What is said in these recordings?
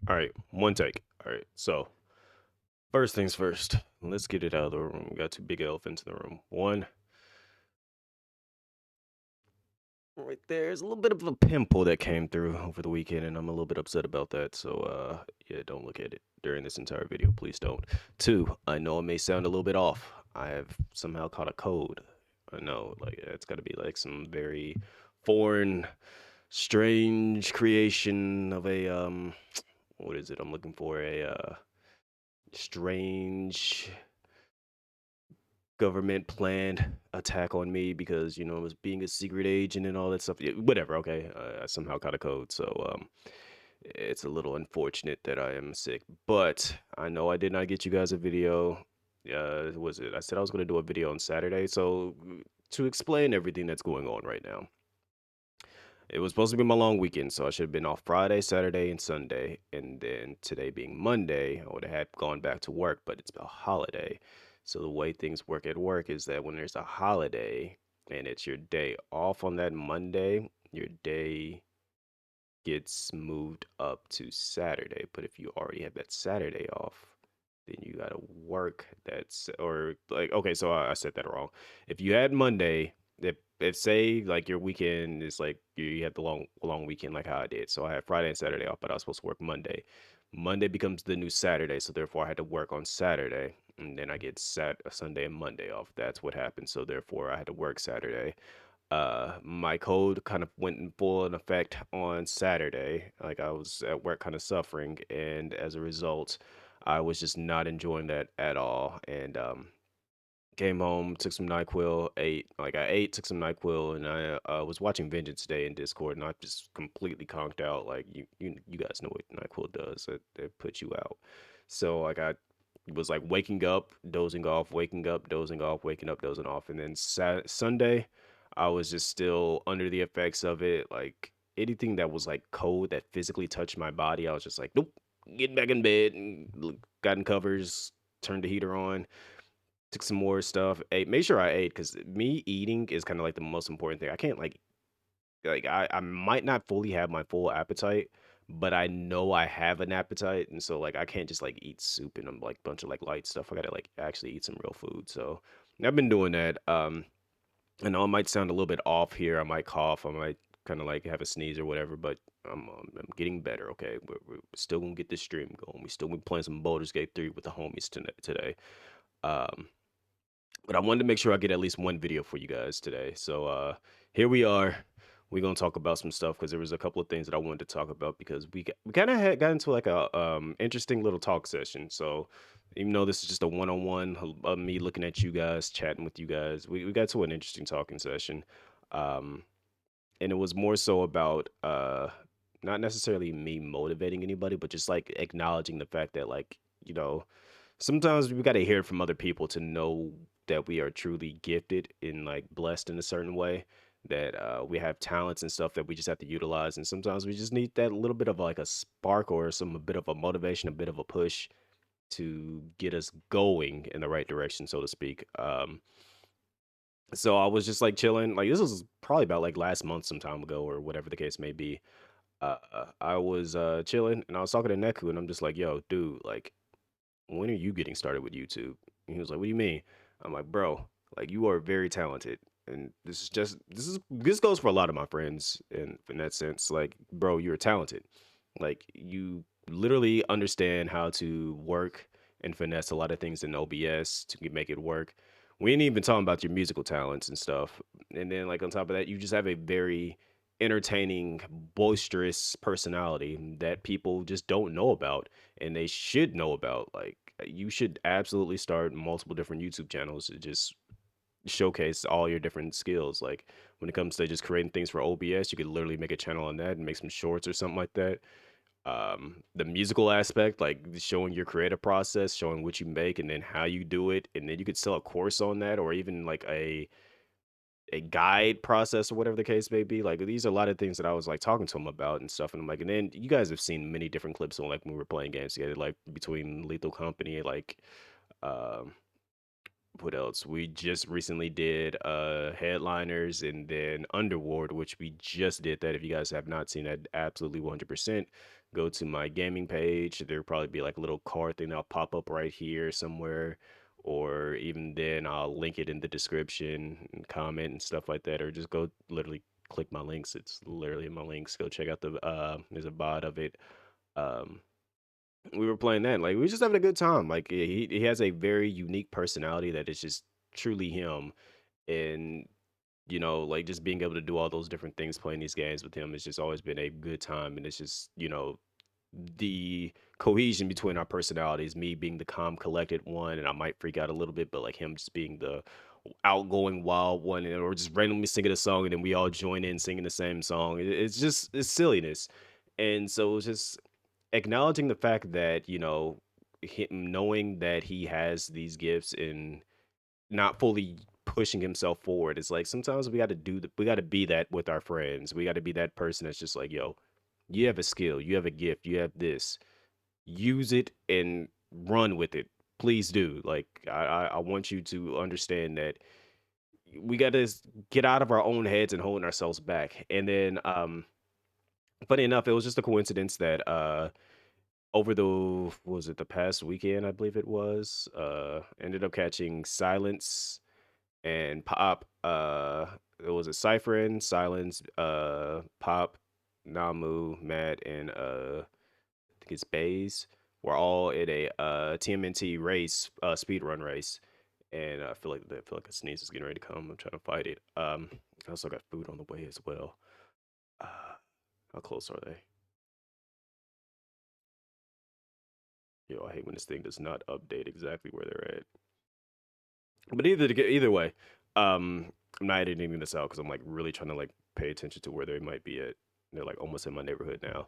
All right, one take. All right, so first things first, let's get it out of the room. We got two big elephants in the room. One, right there's a little bit of a pimple that came through over the weekend, and I'm a little bit upset about that. So, yeah, don't look at it during this entire video. Please don't. Two, I know it may sound a little bit off. I have somehow caught a cold. I know, like, it's got to be like some very foreign, strange creation of a, what is it? I'm looking for a, strange government planned attack on me because I was being a secret agent and all that stuff. Yeah, whatever. Okay, I somehow caught a code, so it's a little unfortunate that I am sick. But I know I did not get you guys a video. Was it? I said I was going to do a video on Saturday, so to explain everything that's going on right now. It was supposed to be my long weekend, so I should have been off Friday, Saturday, and Sunday. And then today being Monday, I would have had gone back to work, but it's a holiday. So the way things work at work is that when there's a holiday and it's your day off on that Monday, your day gets moved up to Saturday. But if you already have that Saturday off, then you gotta work that's or like okay, so I said that wrong. If you had Monday, if say like your weekend is like you had the long weekend like how I did. So I had Friday and Saturday off, but I was supposed to work Monday. Monday becomes the new Saturday, so therefore I had to work on Saturday, and then I get Sunday and Monday off. That's what happened. So therefore I had to work Saturday. My code kind of went in full in effect on Saturday. Like I was at work kind of suffering, and as a result, I was just not enjoying that at all. And came home, took some NyQuil, ate. Like I ate, took some NyQuil, and I was watching Vengeance Day in Discord, and I just completely conked out. Like you guys know what NyQuil does. It puts you out. So like I was like waking up, dozing off, waking up, dozing off, waking up, dozing off, and then Sunday, I was just still under the effects of it. Like anything that was like cold that physically touched my body, I was just like, nope, get back in bed, and got in covers, turned the heater on, took some more stuff, ate. Made sure I ate because me eating is kind of like the most important thing. I can't like I might not fully have my full appetite, but I know I have an appetite, and so like I can't just like eat soup and like bunch of like light stuff. I gotta like actually eat some real food. So I've been doing that. I know it might sound a little bit off here. I might cough. I might kind of like have a sneeze or whatever, but I'm getting better. Okay, we're still gonna get this stream going. We still gonna be playing some Baldur's Gate 3 with the homies today. Um, but I wanted to make sure I get at least one video for you guys today. So here we are. We're gonna talk about some stuff because there was a couple of things that I wanted to talk about because we kind of had got into like a interesting little talk session. So even though this is just a one-on-one of me looking at you guys, chatting with you guys, we got to an interesting talking session. Um, and it was more so about not necessarily me motivating anybody, but just like acknowledging the fact that like, you know, sometimes we got to hear from other people to know that we are truly gifted and like blessed in a certain way, that we have talents and stuff that we just have to utilize, and sometimes we just need that little bit of like a spark or some a bit of a motivation, a bit of a push to get us going in the right direction, so to speak. So I was just like chilling, like this was probably about like last month some time ago or whatever the case may be. I was chilling and I was talking to Neku, and I'm just like, yo dude, like when are you getting started with YouTube? And he was like, what do you mean? I'm like, bro, like you are very talented. And this goes for a lot of my friends in that sense. Like, bro, you're talented. Like you literally understand how to work and finesse a lot of things in OBS to make it work. We ain't even talking about your musical talents and stuff. And then like on top of that, you just have a very entertaining, boisterous personality that people just don't know about and they should know about. Like you should absolutely start multiple different YouTube channels to just showcase all your different skills. Like when it comes to just creating things for OBS, you could literally make a channel on that and make some shorts or something like that. The musical aspect, like showing your creative process, showing what you make and then how you do it, and then you could sell a course on that, or even like a guide process or whatever the case may be. Like these are a lot of things that I was like talking to him about and stuff. And I'm like, and then you guys have seen many different clips on like when we were playing games together, like between Lethal Company, like um What else? We just recently did Headliners and then Underworld, which we just did that. If you guys have not seen that, absolutely 100%. Go to my gaming page. There'll probably be like a little card thing that'll pop up right here somewhere. Or even then, I'll link it in the description and comment and stuff like that. Or just go literally click my links. It's literally in my links. Go check out there's a bot of it. Um, we were playing that. Like we were just having a good time. Like he has a very unique personality that is just truly him. And like just being able to do all those different things playing these games with him has just always been a good time. And it's just, the cohesion between our personalities, me being the calm, collected one, and I might freak out a little bit, but like him just being the outgoing wild one, or just randomly singing a song and then we all join in singing the same song. It's just it's silliness. And so it's just acknowledging the fact that, him knowing that he has these gifts and not fully pushing himself forward. It's like sometimes we got to be that with our friends. We got to be that person that's just like, yo, you have a skill, you have a gift, you have this. Use it and run with it. Please do. Like I want you to understand that we got to get out of our own heads and holding ourselves back. And then funny enough, it was just a coincidence that over the what was it, the past weekend, I believe it was, ended up catching Silence and Pop. It was a Cypherin, Silence, Pop, Namu, Matt, and I think it's Baze. We're all in a TMNT race, speed run race, and I feel like a sneeze is getting ready to come. I'm trying to fight it. I also got food on the way as well. Uh, how close are they? Yo, I hate when this thing does not update exactly where they're at. But either way, I'm not editing this out because I'm like really trying to like pay attention to where they might be at. They're like almost in my neighborhood now.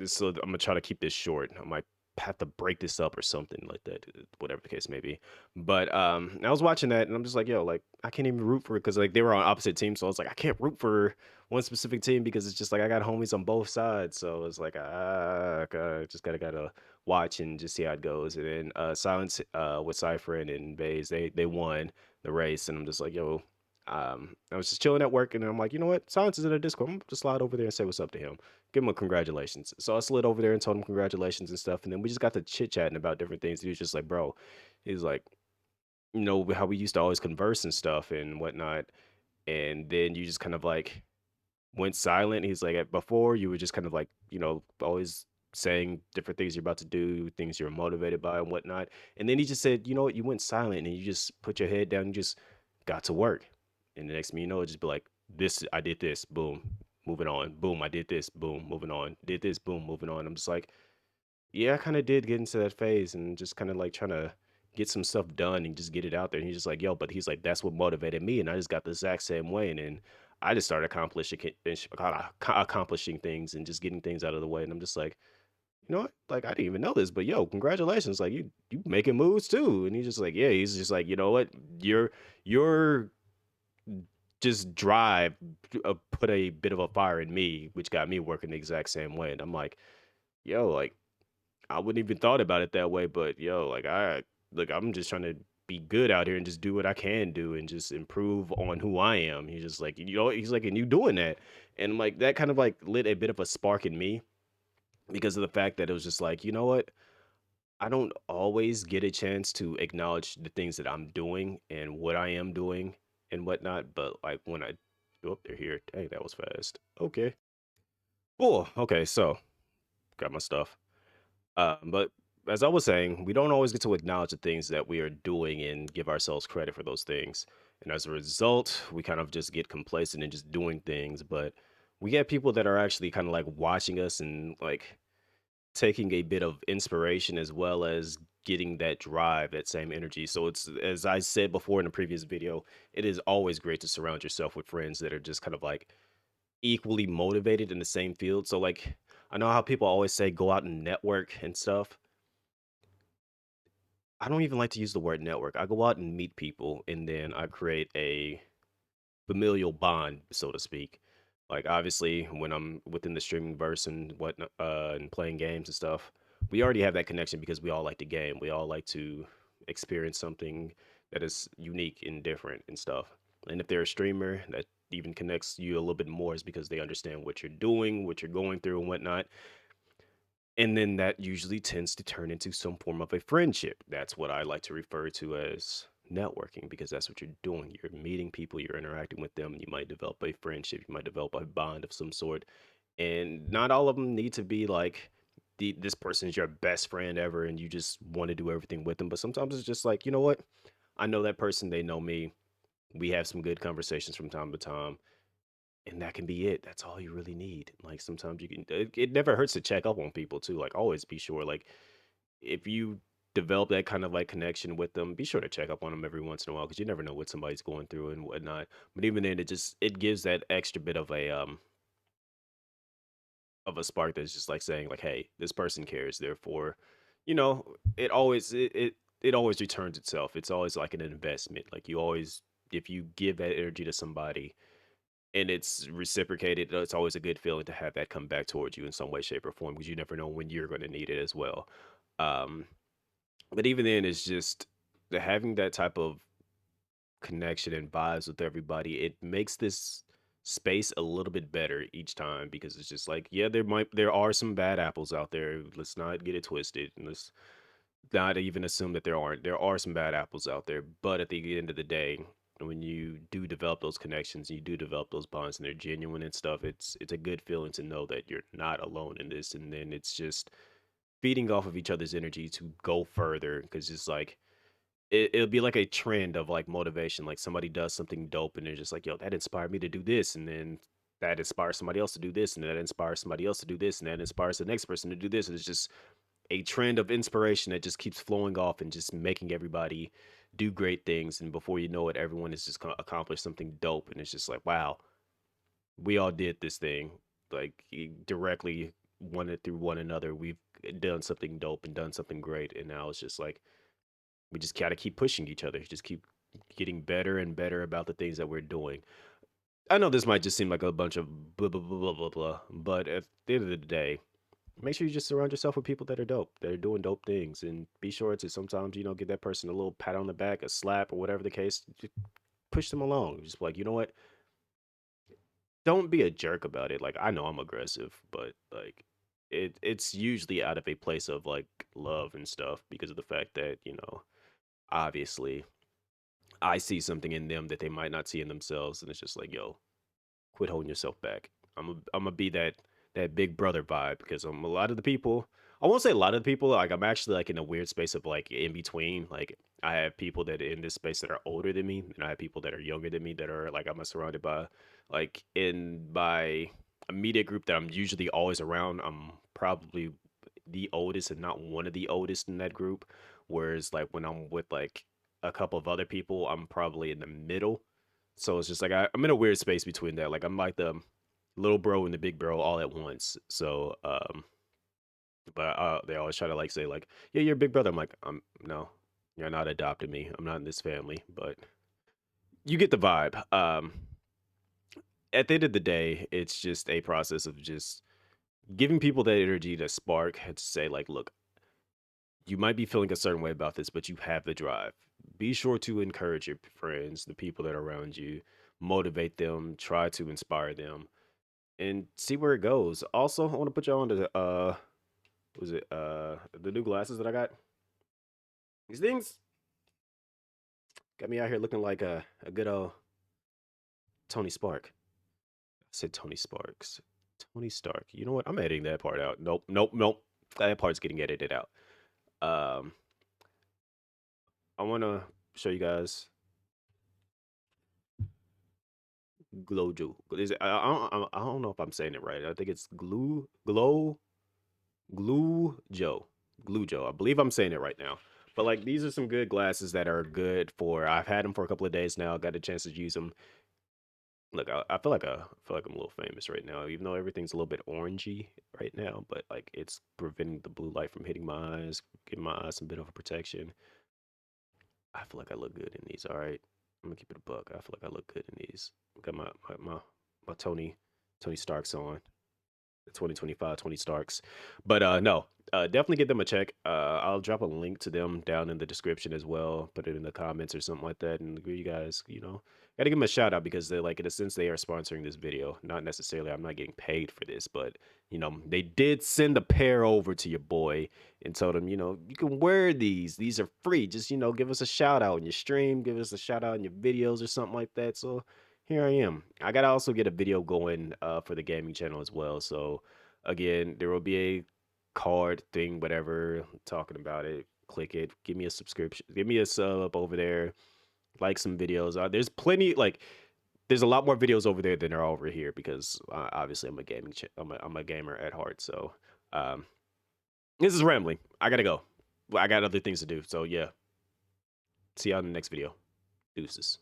So I'm gonna try to keep this short. I might have to break this up or something like that, whatever the case may be. But I was watching that and I'm just like, yo, like I can't even root for it because like they were on opposite teams, so I was like, I can't root for one specific team because it's just like I got homies on both sides, so it's like just gotta watch and just see how it goes. And then Silence with Cypher and Baze, they won the race, and I'm just like, yo, I was just chilling at work, and I'm like, you know what? Silence is in a Discord. I'm gonna just slide over there and say what's up to him. Give him a congratulations. So I slid over there and told him congratulations and stuff, and then we just got to chit chatting about different things. He was just like, bro, he's like, how we used to always converse and stuff and whatnot, and then you just kind of like went silent. He's like, before you were just kind of like, always saying different things you're about to do, things you're motivated by and whatnot. And then he just said, you know what, you went silent and you just put your head down and just got to work. And the next thing you know, it just be like, this, I did this, boom, moving on. Boom, I did this, boom, moving on. Did this, boom, moving on. I'm just like, yeah, I kind of did get into that phase and just kind of like trying to get some stuff done and just get it out there. And he's just like, yo, but he's like, that's what motivated me. And I just got the exact same way. And then I just started accomplishing things and just getting things out of the way. And I'm just like, you know what? Like, I didn't even know this, but yo, congratulations. Like you making moves too. And he's just like, yeah, he's just like, you know what? Your just drive put a bit of a fire in me, which got me working the exact same way. And I'm like, yo, like, I wouldn't even thought about it that way, but yo, like I'm just trying to be good out here and just do what I can do and just improve on who I am. He's just like, he's like, and you doing that. And I'm like, that kind of like lit a bit of a spark in me because of the fact that it was just like, you know what? I don't always get a chance to acknowledge the things that I'm doing and what I am doing and whatnot. But like when I, oh, they're here. Dang, that was fast. Okay. Oh, okay. So got my stuff. But as I was saying, we don't always get to acknowledge the things that we are doing and give ourselves credit for those things. And as a result, we kind of just get complacent and just doing things. But we get people that are actually kind of like watching us and like taking a bit of inspiration as well as getting that drive, that same energy. So it's, as I said before in a previous video, it is always great to surround yourself with friends that are just kind of like equally motivated in the same field. So like I know how people always say go out and network and stuff. I don't even like to use the word network. I go out and meet people and then I create a familial bond, so to speak. Like obviously when I'm within the streaming verse and whatnot, and playing games and stuff, we already have that connection because we all like to game. We all like to experience something that is unique and different and stuff. And if they're a streamer that even connects you a little bit more is because they understand what you're doing, what you're going through, and whatnot. And then that usually tends to turn into some form of a friendship. That's what I like to refer to as networking because that's what you're doing. You're meeting people, you're interacting with them. You might develop a friendship, you might develop a bond of some sort. And not all of them need to be like this person's your best friend ever and you just want to do everything with them. But sometimes it's just like, you know what? I know that person, they know me. We have some good conversations from time to time and that can be it. That's all you really need. Like sometimes you can it never hurts to check up on people too. Like always be sure like if you develop that kind of like connection with them, be sure to check up on them every once in a while because you never know what somebody's going through and whatnot. But even then it gives that extra bit of a spark that's just like saying like, hey, this person cares. Therefore, it always returns itself. It's always like an investment. Like you always if you give that energy to somebody and it's reciprocated, it's always a good feeling to have that come back towards you in some way, shape, or form because you never know when you're going to need it as well. Um, but even then, it's just having that type of connection and vibes with everybody. It makes this space a little bit better each time because it's just like, yeah, there are some bad apples out there. Let's not get it twisted, and let's not even assume that there aren't. There are some bad apples out there, but at the end of the day, when you do develop those connections, you do develop those bonds, and they're genuine and stuff. It's a good feeling to know that you're not alone in this, and then it's just feeding off of each other's energy to go further because it's like it'll be like a trend of like motivation. Like somebody does something dope, and they're just like, "Yo, that inspired me to do this," and then that inspires somebody else to do this, and that inspires somebody else to do this, and that inspires the next person to do this. And it's just a trend of inspiration that just keeps flowing off and just making everybody do great things. And before you know it, everyone has just accomplished something dope. And it's just like, wow, we all did this thing. Like directly one through one another. We've done something dope and done something great. And now it's just like, we just gotta keep pushing each other, just keep getting better and better about the things that we're doing. I know this might just seem like a bunch of blah, blah, blah, blah, blah, blah, but at the end of the day, make sure you just surround yourself with people that are dope, that are doing dope things, and be sure to sometimes, give that person a little pat on the back, a slap, or whatever the case. Just push them along. Just like, you know what? Don't be a jerk about it. Like, I know I'm aggressive, but like, it's usually out of a place of like love and stuff because of the fact that obviously, I see something in them that they might not see in themselves, and it's just like, yo, quit holding yourself back. I'm gonna be that big brother vibe because a lot of the people. I won't say a lot of the people. Like I'm actually like in a weird space of like in between. Like I have people that are in this space that are older than me, and I have people that are younger than me that are like I'm surrounded by, like in my immediate group that I'm usually always around. I'm probably the oldest and not one of the oldest in that group. Whereas like when I'm with like a couple of other people, I'm probably in the middle. So it's just like I'm in a weird space between that. Like I'm like the little bro and the big bro all at once. So but they always try to like say like, yeah, you're a big brother. I'm like, no, you're not adopting me. I'm not in this family. But you get the vibe. At the end of the day, it's just a process of just giving people that energy to spark and to say like, look, you might be feeling a certain way about this, but you have the drive. Be sure to encourage your friends, the people that are around you, motivate them, try to inspire them, and see where it goes. Also, I want to put you on to was it the new glasses that I got? These things got me out here looking like a good old Tony Spark. I said Tony Sparks. Tony Stark. You know what? I'm editing that part out. Nope, nope, nope. That part's getting edited out. Um, I want to show you guys Glowjo. Is it, I don't know if I'm saying it right. I think it's Glue Joe. Glue Joe. I believe I'm saying it right now. But like these are some good glasses that are good for I've had them for a couple of days now. Got a chance to use them. Look, I feel like I'm a little famous right now, even though everything's a little bit orangey right now, but like it's preventing the blue light from hitting my eyes, giving my eyes some bit of a protection. I feel like I look good in these, all right. I'm gonna keep it a buck. I feel like I look good in these. Got my Tony Starks on. The 2025 Tony Starks. But no. definitely give them a check. I'll drop a link to them down in the description as well. Put it in the comments or something like that. And you guys, gotta give them a shout out because they're like, in a sense, they are sponsoring this video. Not necessarily, I'm not getting paid for this, but they did send a pair over to your boy and told him, you can wear these. These are free. Just, give us a shout out in your stream, give us a shout out in your videos or something like that. So here I am. I gotta also get a video going for the gaming channel as well. So again, there will be a card thing, whatever, talking about it. Click it. Give me a subscription. Give me a sub over there. Like some videos. There's plenty. Like, there's a lot more videos over there than there are over here because obviously I'm a gaming. I'm a gamer at heart. So um, this is rambling. I gotta go. I got other things to do. So yeah. See y'all in the next video. Deuces.